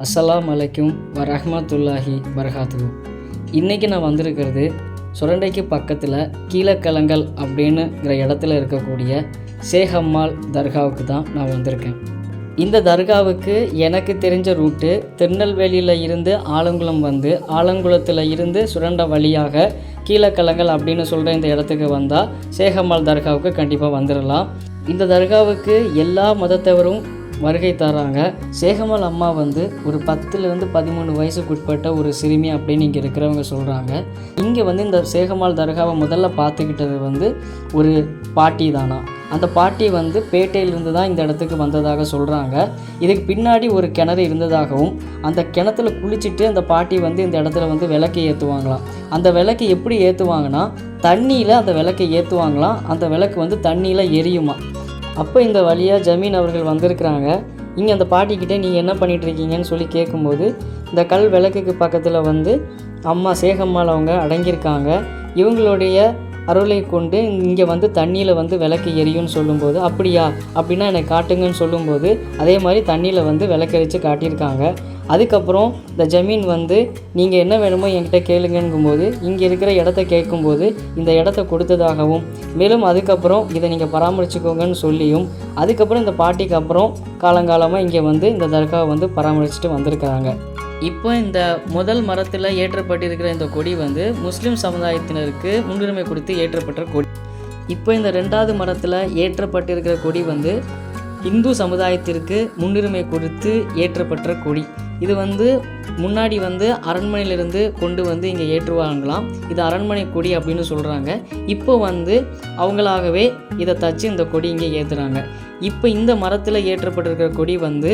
அஸ்ஸலாமு அலைக்கும் வரஹ்மத்துல்லாஹி வரகாத்துஹு. இன்றைக்கி நான் வந்திருக்கிறது சுரண்டைக்கு பக்கத்தில் கீழக்கலங்கல் அப்படின்னுங்கிற இடத்துல இருக்கக்கூடிய ஷேக் அம்மாள் தர்காவுக்கு தான் நான் வந்திருக்கேன். இந்த தர்காவுக்கு எனக்கு தெரிஞ்ச ரூட்டு திருநெல்வேலியில் இருந்து ஆலங்குளம் வந்து ஆலங்குளத்தில் இருந்து சுரண்டை வழியாக கீழக்கலங்கல் அப்படின்னு சொல்கிற இந்த இடத்துக்கு வந்தால் ஷேக் அம்மாள் தர்காவுக்கு கண்டிப்பாக வந்துடலாம். இந்த தர்காவுக்கு எல்லா மதத்தவரும் வருகை தராங்க. ஷேக் அம்மாள் அம்மா வந்து ஒரு 10லேருந்து 13 வயசுக்குட்பட்ட ஒரு சிறுமி அப்படின்னு இங்கே இருக்கிறவங்க சொல்கிறாங்க. இங்கே வந்து இந்த ஷேக் அம்மாள் தர்காவை முதல்ல பார்த்துக்கிட்டது வந்து ஒரு பாட்டி தானா. அந்த பாட்டி வந்து பேட்டையிலிருந்து தான் இந்த இடத்துக்கு வந்ததாக சொல்கிறாங்க. இதுக்கு பின்னாடி ஒரு கிணறு இருந்ததாகவும் அந்த கிணத்துல குளிச்சுட்டு அந்த பாட்டி வந்து இந்த இடத்துல வந்து விளக்கு ஏற்றுவாங்களாம். அந்த விளக்கு எப்படி ஏற்றுவாங்கன்னா தண்ணியில் அந்த விளக்கை ஏற்றுவாங்களாம். அந்த விளக்கு வந்து தண்ணியில் எரியுமா. அப்போ இந்த வழியாக ஜமீன் அவர்கள் வந்திருக்கிறாங்க. இங்கே அந்த பாட்டிக்கிட்டே நீங்கள் என்ன பண்ணிகிட்ருக்கீங்கன்னு சொல்லி கேட்கும்போது இந்த கல் விளக்குக்கு பக்கத்தில் வந்து அம்மா ஷேக் அம்மாள் அவங்க அடங்கியிருக்காங்க. இவங்களுடைய அருளை கொண்டு இங்கே வந்து தண்ணியில் வந்து விளக்கு எரியும்னு சொல்லும்போது அப்படியா அப்படின்னா எனக்கு காட்டுங்கன்னு சொல்லும்போது அதே மாதிரி தண்ணியில் வந்து விளக்கரித்து காட்டியிருக்காங்க. அதுக்கப்புறம் இந்த ஜமீன் வந்து நீங்கள் என்ன வேணுமோ என்கிட்ட கேளுங்கும்போது இங்கே இருக்கிற இடத்த கேட்கும்போது இந்த இடத்த கொடுத்ததாகவும் மேலும் அதுக்கப்புறம் இதை நீங்கள் பராமரிச்சுக்கோங்கன்னு சொல்லியும் அதுக்கப்புறம் இந்த பாட்டிக்கு அப்புறம் காலங்காலமாக இங்கே வந்து இந்த தர்காவை வந்து பராமரிச்சுட்டு வந்திருக்கிறாங்க. இப்போ இந்த முதல் மரத்தில் ஏற்றப்பட்டிருக்கிற இந்த கொடி வந்து முஸ்லீம் சமுதாயத்தினருக்கு முன்னுரிமை கொடுத்து ஏற்றப்பட்ட கொடி. இப்போ இந்த 2வது மரத்தில் ஏற்றப்பட்டிருக்கிற கொடி வந்து இந்து சமுதாயத்திற்கு முன்னுரிமை கொடுத்து ஏற்றப்பட்ட கொடி. இது வந்து முன்னாடி வந்து அரண்மனையிலிருந்து கொண்டு வந்து இங்கே ஏற்றுவாங்களாம். இது அரண்மனை கொடி அப்படின்னு சொல்கிறாங்க. இப்போ வந்து அவங்களாகவே இதை தச்சு இந்த கொடி இங்கே ஏற்றுறாங்க. இப்போ இந்த மரத்தில் ஏற்றப்பட்டிருக்கிற கொடி வந்து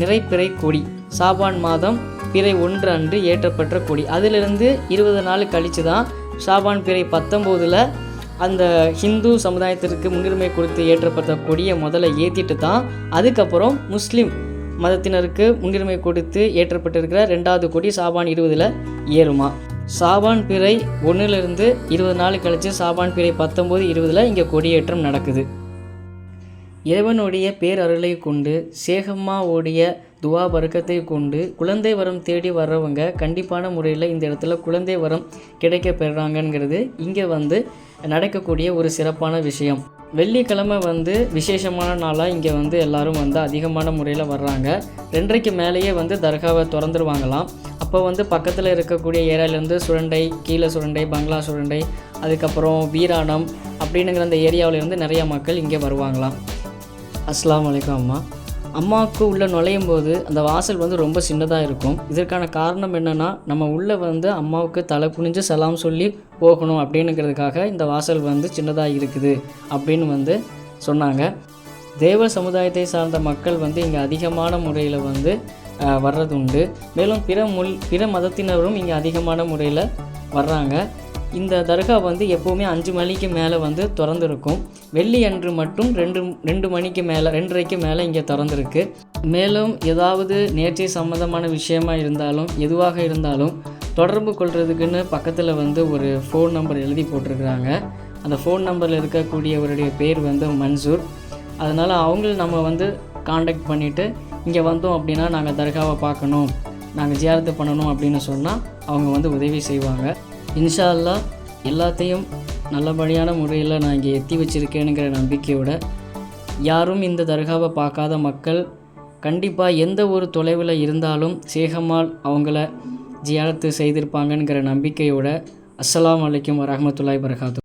நிறைப்பிறை கொடி. சாபான் மாதம் பிறை 1 அன்று ஏற்றப்பட்ட கொடி. அதிலிருந்து 20 நாள் கழித்து தான் சாபான் பிறை 19 அந்த ஹிந்து சமுதாயத்திற்கு முன்னுரிமை கொடுத்து ஏற்றப்பட்ட கொடியை முதல்ல ஏற்றிட்டு தான் அதுக்கப்புறம் முஸ்லீம் மதத்தினருக்கு முன்னுரிமை கொடுத்து ஏற்றப்பட்டிருக்கிற 2வது கொடி சாபான் 20 ஏறுமா. சாபான் பிறை 1லிருந்து 20 நாள் கழித்து சாபான் பிறை 19, 20 இங்கே கொடியேற்றம் நடக்குது. இறைவனுடைய பேரருளை கொண்டு ஷேக் அம்மாவுடைய துவா பரக்கத்தை கொண்டு குழந்தை வரம் தேடி வர்றவங்க கண்டிப்பான முறையில் இந்த இடத்துல குழந்தை வரம் கிடைக்க பெறுறாங்கங்கிறது இங்கே வந்து நடக்கக்கூடிய ஒரு சிறப்பான விஷயம். வெள்ளிக்கிழமை வந்து விசேஷமான நாளாக இங்கே வந்து எல்லோரும் வந்து அதிகமான முறையில் வர்றாங்க. 2:30க்கு மேலேயே வந்து தர்காவை திறந்துருவாங்களாம். அப்போ வந்து பக்கத்தில் இருக்கக்கூடிய ஏரியாவிலேருந்து சுரண்டை, கீழே சுரண்டை, பங்களா சுரண்டை, அதுக்கப்புறம் வீராணம் அப்படின்னுங்கிற அந்த ஏரியாவிலேருந்து நிறைய மக்கள் இங்கே வருவாங்களாம். அஸ்ஸலாமு அலைக்கும். அம்மாவுக்கு உள்ளே நுழையும் போது அந்த வாசல் வந்து ரொம்ப சின்னதாக இருக்கும். இதற்கான காரணம் என்னென்னா நம்ம உள்ளே வந்து அம்மாவுக்கு தலை குனிஞ்சு சலாம் சொல்லி போகணும் அப்படின்னுங்கிறதுக்காக இந்த வாசல் வந்து சின்னதாக இருக்குது அப்படின்னு வந்து சொன்னாங்க. தேவ சமுதாயத்தை சார்ந்த மக்கள் வந்து இங்கே அதிகமான முறையில் வந்து வர்றது உண்டு. மேலும் பிற மதத்தினரும் இங்கே அதிகமான முறையில் வர்றாங்க. இந்த தர்கா வந்து எப்போவுமே 5 மணிக்கு மேலே வந்து திறந்துருக்கும். வெள்ளி அன்று மட்டும் 2 மணிக்கு மேலே 2:30க்கு மேலே இங்கே திறந்துருக்கு. மேலும் ஏதாவது நேர்ச்சை சம்மந்தமான விஷயமா இருந்தாலும் எதுவாக இருந்தாலும் தொடர்பு கொள்கிறதுக்குன்னு பக்கத்தில் வந்து ஒரு ஃபோன் நம்பர் எழுதி போட்டிருக்கிறாங்க. அந்த ஃபோன் நம்பரில் இருக்கக்கூடியவருடைய பேர் வந்து மன்சூர். அதனால் அவங்கள நம்ம வந்து காண்டாக்ட் பண்ணிவிட்டு இங்கே வந்தோம் அப்படின்னா நாங்கள் தர்காவை பார்க்கணும், நாங்கள் ஜியாரத்து பண்ணணும் அப்படின்னு சொன்னால் அவங்க வந்து உதவி செய்வாங்க. இன்ஷா அல்லாஹ் எல்லாத்தையும் நல்லபடியான முறையில் நான் இங்கே எத்தி வச்சுருக்கேனுங்கிற நம்பிக்கையோட யாரும் இந்த தர்காவை பார்க்காத மக்கள் கண்டிப்பாக எந்த ஒரு தொலைவில் இருந்தாலும் ஷேக் அம்மாள் அவங்கள ஜியாரத்து செய்திருப்பாங்கங்கிற நம்பிக்கையோட அஸ்ஸலாமு அலைக்கும் வரஹ்மத்துல்லாஹி வரகாத்துஹு.